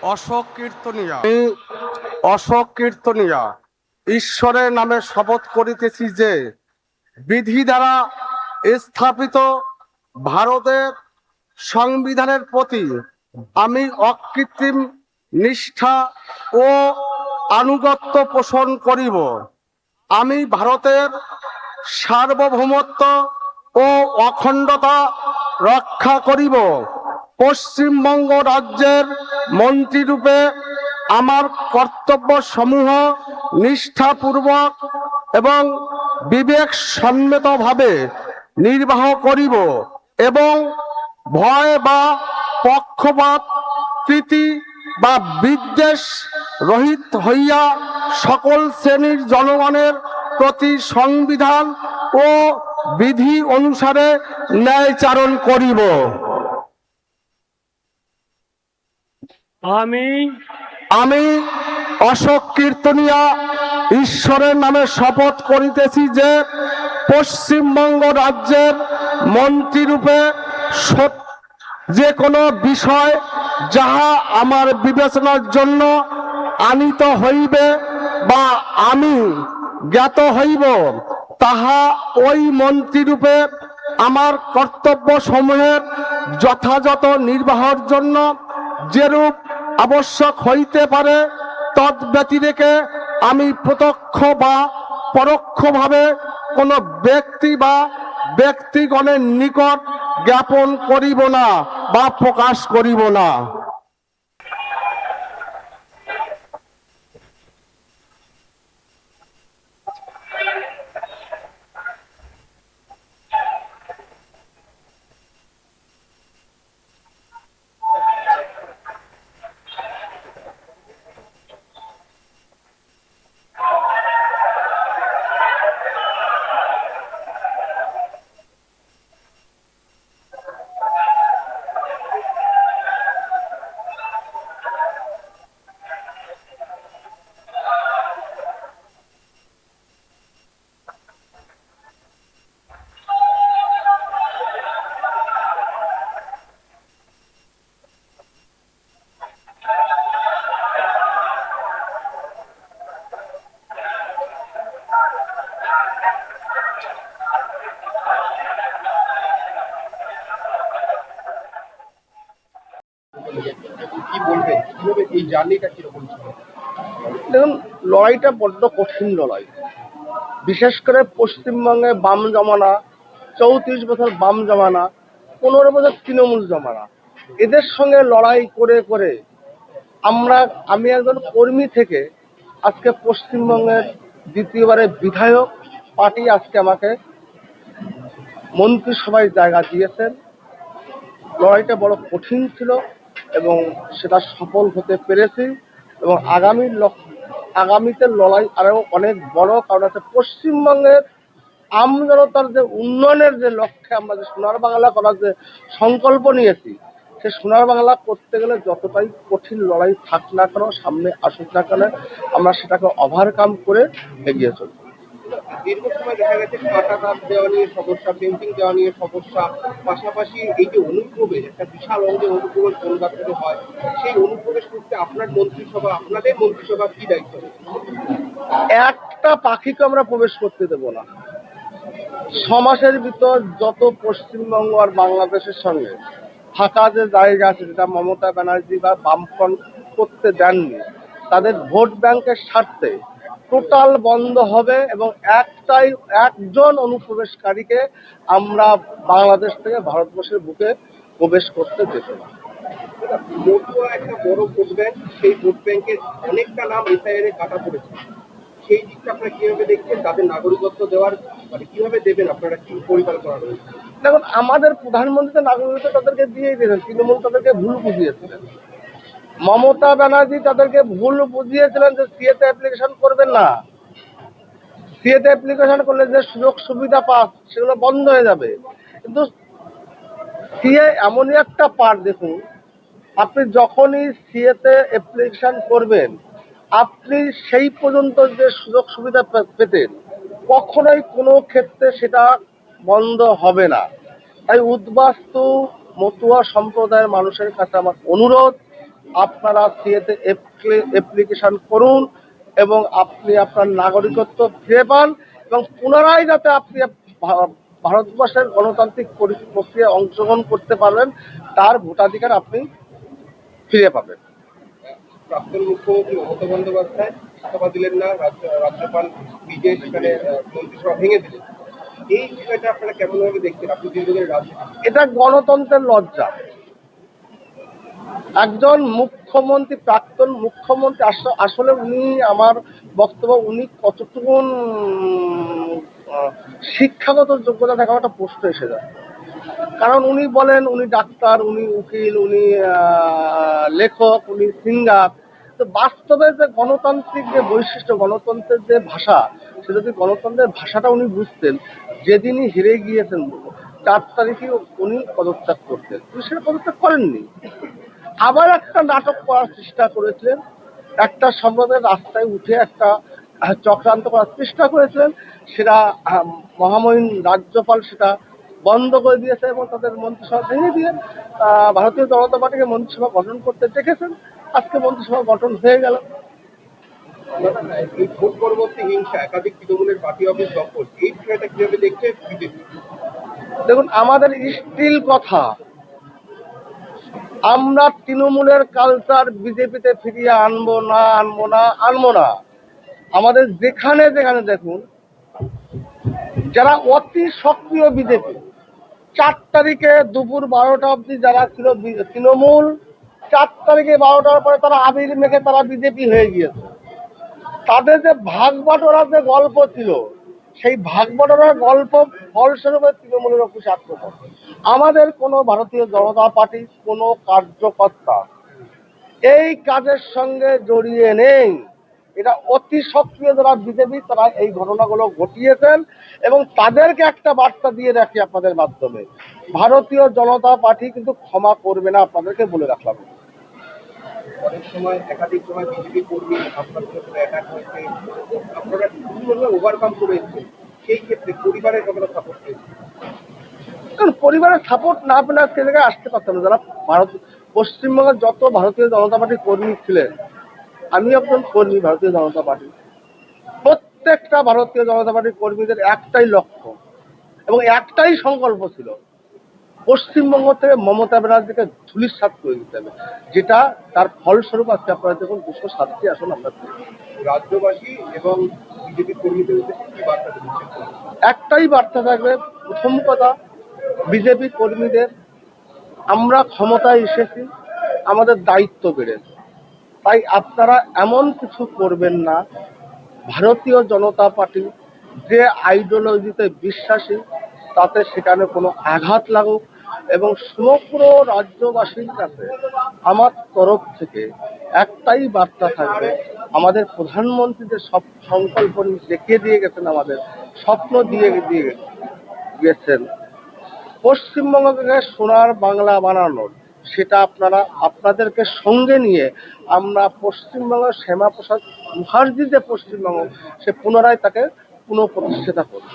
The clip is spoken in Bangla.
অশোক কীর্তনিয়া অশোক কীর্তনিয়া ঈশ্বরের নামে শপথ করিতেছি যে বিধি দ্বারা স্থাপিত ভারতের সংবিধানের প্রতি আমি অকৃত্রিম নিষ্ঠা ও আনুগত্য পোষণ করিব। আমি ভারতের সার্বভৌমত্ব ও অখণ্ডতা রক্ষা করিব। পশ্চিমবঙ্গ রাজ্যের মন্ত্রীরূপে আমার কর্তব্য সমূহ নিষ্ঠাপূর্বক এবং বিবেক সম্মতভাবে নির্বাহ করিব এবং ভয় বা পক্ষপাত প্রীতি বা বিদ্বেষ রহিত হইয়া সকল শ্রেণীর জনগণের প্রতি সংবিধান ও বিধি অনুসারে ন্যায়চারণ করিব। আমি অশোক কীর্তনিয়া ঈশ্বরের নামে শপথ করিতেছি যে পশ্চিমবঙ্গ রাজ্যের মন্ত্রীরূপে যে কোনো বিষয় যাহা আমার বিবেচনার জন্য আনিত হইবে বা আমি জ্ঞাত হইব, তাহা ওই মন্ত্রীরূপে আমার কর্তব্য সমূহের যথাযথ নির্বাহের জন্য যেরূপ আবশ্যক হইতে পারে তদ ব্যতিরেকে আমি প্রত্যক্ষ বা পরোক্ষভাবে কোনো ব্যক্তি বা ব্যক্তিগণের নিকট জ্ঞাপন করিব না বা প্রকাশ করিব না। কি বলবেন, কিভাবে এই জার্নিটা কিরকম ছিল? দেখুন, লড়াইটা বড্ড কঠিন লড়াই। বিশেষ করে পশ্চিমবঙ্গে বাম জমানা, 34 বছর বাম জমানা, 15 বছর তৃণমূল জমানা, এদের সঙ্গে লড়াই করে করে আমি একজন কর্মী থেকে আজকে পশ্চিমবঙ্গের দ্বিতীয়বারের বিধায়ক। পার্টি আজকে আমাকে মন্ত্রিসভায় জায়গা দিয়েছেন। লড়াইটা বড় কঠিন ছিল এবং সেটা সফল হতে পেরেছি এবং আগামীতে লড়াই আরও অনেক বড়, কারণ হচ্ছে পশ্চিমবঙ্গের আমজনতার যে উন্নয়নের যে লক্ষ্যে আমরা যে সোনার বাংলা করার যে সংকল্প নিয়েছি, সে সোনার বাংলা করতে গেলে যতটাই কঠিন লড়াই থাক না কেন, সামনে আসুক না কেন, আমরা সেটাকে ওভারকাম করে এগিয়ে চলব। দীর্ঘ সময় দেখা গেছে কাঁটা দাগ দেওয়া নিয়ে সমস্যা, পেন্টিং দেওয়া নিয়ে সমস্যা, পাশাপাশি এই যে অনুপ্রবেশ, একটা বিশাল অঙ্গে অনুপ্রবেশ বনগাঁ থেকে হয়, সেই অনুপ্রবেশ করতে আপনাদের মন্ত্রিসভা কি দায়িত্ব? একটা পাখিকে আমরা প্রবেশ করতে দেব না। 6 মাসের ভিতর যত পশ্চিমবঙ্গ আর বাংলাদেশের সঙ্গে ফাঁকা যে জায়গা আছে, যেটা মমতা ব্যানার্জি বা বামফ্রন্ট করতে দেননি, তাদের ভোট ব্যাংকের স্বার্থে টোটাল বন্ধ হবে এবং একজন অনুপ্রবেশকারীকে আমরা বাংলাদেশ থেকে ভারতবর্ষের বুকে প্রবেশ করতে দেব না। মতুয়া একটা বড় ভোট ব্যাংক, সেই ভোট ব্যাংকের অনেকটা নাম এসআইআর এ কাটা পড়েছে, সেই দিকটা আপনারা কিভাবে দেখছেন? তাদের নাগরিকত্ব দেওয়ার কিভাবে দেবেন, আপনারা কি পরিকল্পনা রয়েছে? দেখুন, আমাদের প্রধানমন্ত্রী তো নাগরিকত্ব তাদেরকে দিয়েই দিলেন। তৃণমূল তাদেরকে ভুল বুঝিয়েছিলেন, মমতা ব্যানার্জি তাদেরকে ভুল বুঝিয়েছিলেন যে সিএতে অ্যাপ্লিকেশন করবেন না। সিএতে অ্যাপ্লিকেশন করলে যে সুযোগ সুবিধা পাস সেগুলো বন্ধ হয়ে যাবে। কিন্তু সিএ এমনই একটা পার্ট, দেখুন, আপনি যখনই সিএতে অ্যাপ্লিকেশন করবেন, আপনি সেই পর্যন্ত যে সুযোগ সুবিধা পেতেন, কখনোই কোনো ক্ষেত্রে সেটা বন্ধ হবে না। তাই উদ্বাস্তু মতুয়া সম্প্রদায়ের মানুষের কাছে আমার অনুরোধ, আপনারা সিএতে অ্যাপ্লিকেশন করুন এবং আপনি আপনার নাগরিকত্ব ফিরে পান এবং পুনরায় যাতে আপনি ভারতবর্ষের গণতান্ত্রিক প্রক্রিয়ায় অংশগ্রহণ করতে পারবেন, তার ভোটাধিকার আপনি ফিরে পাবেন। প্রাক্তন মুখ্যমন্ত্রী মমতা বন্দ্যোপাধ্যায় ইস্তফা দিলেন না, রাজ্যপাল নিজে সেখানে মন্ত্রিসভা ভেঙে দিলেন। এই বিষয়টা আপনারা কেমন ভাবে দেখছেন? আপনি দীর্ঘদিনের রাজনীতি, এটা গণতন্ত্রের লজ্জা। একজন মুখ্যমন্ত্রী, প্রাক্তন মুখ্যমন্ত্রী, আসলে উনি, আমার বক্তব্য, উনি কতটুকু শিক্ষাগত যোগ্যতা থাকা একটা প্রশ্ন এসে যায়। কারণ উনি বলেন উনি ডাক্তার, উনি উকিল, উনি লেখক, উনি সিঙ্গার। তো বাস্তবে যে গণতান্ত্রিক যে বৈশিষ্ট্য, গণতন্ত্রের যে ভাষা, সে যদি গণতন্ত্রের ভাষাটা উনি বুঝতেন, যেদিনই হেরে গিয়েছেন 4 তারিখে উনি পদত্যাগ করতেন, উনি সেটা পদত্যাগ করেননি। আবার একটা নাটক করার চেষ্টা করেছিলেন, একটা সম্প্রদায়ের রাস্তায় উঠে একটা চক্রান্ত করার চেষ্টা করেছিলেন। সেটা মহামহিম রাজ্যপাল সেটা বন্ধ করে দিয়েছে এবং তাদের মন্ত্রিসভা ভেঙে দিয়ে ভারতীয় জনতা পার্টিকে মন্ত্রিসভা গঠন করতে দেখেছেন। আজকে মন্ত্রিসভা গঠন হয়ে গেল। এই ভোট পরবর্তী হিংসা, একাধিক তৃণমূলের পার্টি অফিস দখল, এই বিষয়টা কিভাবে দেখছে বিজেপি? দেখুন, আমাদের স্টিল কথা, আমরা তৃণমূলের কালচার বিজেপিতে ফিরিয়ে আনবো না, আনবো না, আনবো না। আমাদের যেখানে যেখানে দেখুন, যারা অতি সক্রিয় বিজেপি, 4 তারিখে দুপুর 12টা অবধি যারা ছিল তৃণমূল, 4 তারিখে 12টার পরে তারা আবির মেখে তারা বিজেপি হয়ে গিয়েছে। তাদের যে ভাগ বাটোয়ারার যে গল্প ছিল, সেই ভাগ বাটোয়ারার গল্প ফলস্বরূপ তৃণমূলের অফিসে আক্রমণ। আমাদের কোনো ভারতীয় জনতা পার্টির কোনো কার্যকর্তা এই কাজের সঙ্গে জড়িয়ে নেই। এটা অতি সক্রিয় যারা বিজেপি, তারা এই ঘটনাগুলো ঘটিয়েছেন এবং তাদেরকে একটা বার্তা দিয়ে রাখি আপনাদের মাধ্যমে, ভারতীয় জনতা পার্টি কিন্তু ক্ষমা করবে না, আপনাদেরকে বলে রাখলাম। অনেক সময়, একাধিক সময় বিজেপি কর্মী আপনাদের উপরে অ্যাটাক হয়েছে, আপনারা বিভিন্নভাবে ওভারকাম করে এসেছেন। সেই ক্ষেত্রে পরিবারের কতটা সাপোর্ট পেয়েছে? কারণ পরিবারের সাপোর্ট না পেলে আজকে জায়গায় আসতে পারতাম না। যারা পশ্চিমবঙ্গের যত ভারতীয় জনতা পার্টির কর্মী ছিলেন, আমি একজন কর্মী ভারতীয় জনতা পার্টি, প্রত্যেকটা ভারতীয় জনতা পার্টির কর্মীদের একটাই লক্ষ্য এবং একটাই সংকল্প ছিল, পশ্চিমবঙ্গ থেকে মমতা ব্যানার্জিকে ধূলিসাৎ করে দিতে হবে, যেটা তার ফলস্বরূপ আজকে আপনারা দেখুন 207টি আসন আমরা পেয়েছি। রাজ্যবাসী এবং বিজেপি কর্মীদের উদ্দেশ্যে কি বার্তা দিচ্ছেন? একটাই বার্তা থাকবে, প্রথম কথা, বিজেপি কর্মীদের, আমরা ক্ষমতায় এসেছি, আমাদের দায়িত্ব বেড়েছে, তাই আপনারা এমন কিছু করবেন না, ভারতীয় জনতা পার্টি যে আইডিওলজিতে বিশ্বাসী তাতে সেখানে কোনো আঘাত লাগুক। এবং সমগ্র রাজ্যবাসীর কাছে আমার তরফ থেকে একটাই বার্তা থাকবে, আমাদের প্রধানমন্ত্রী যে সব সংকল্প দেখিয়ে দিয়ে গেছেন, আমাদের স্বপ্ন দিয়ে গেছেন পশ্চিমবঙ্গকে সোনার বাংলা বানানোর, সেটা আপনারা আপনাদেরকে সঙ্গে নিয়ে আমরা পশ্চিমবঙ্গের শ্যামাপ্রসাদ মুখার্জি যে পশ্চিমবঙ্গ, সে পুনরায় তাকে পুনঃপ্রতিষ্ঠিত করব।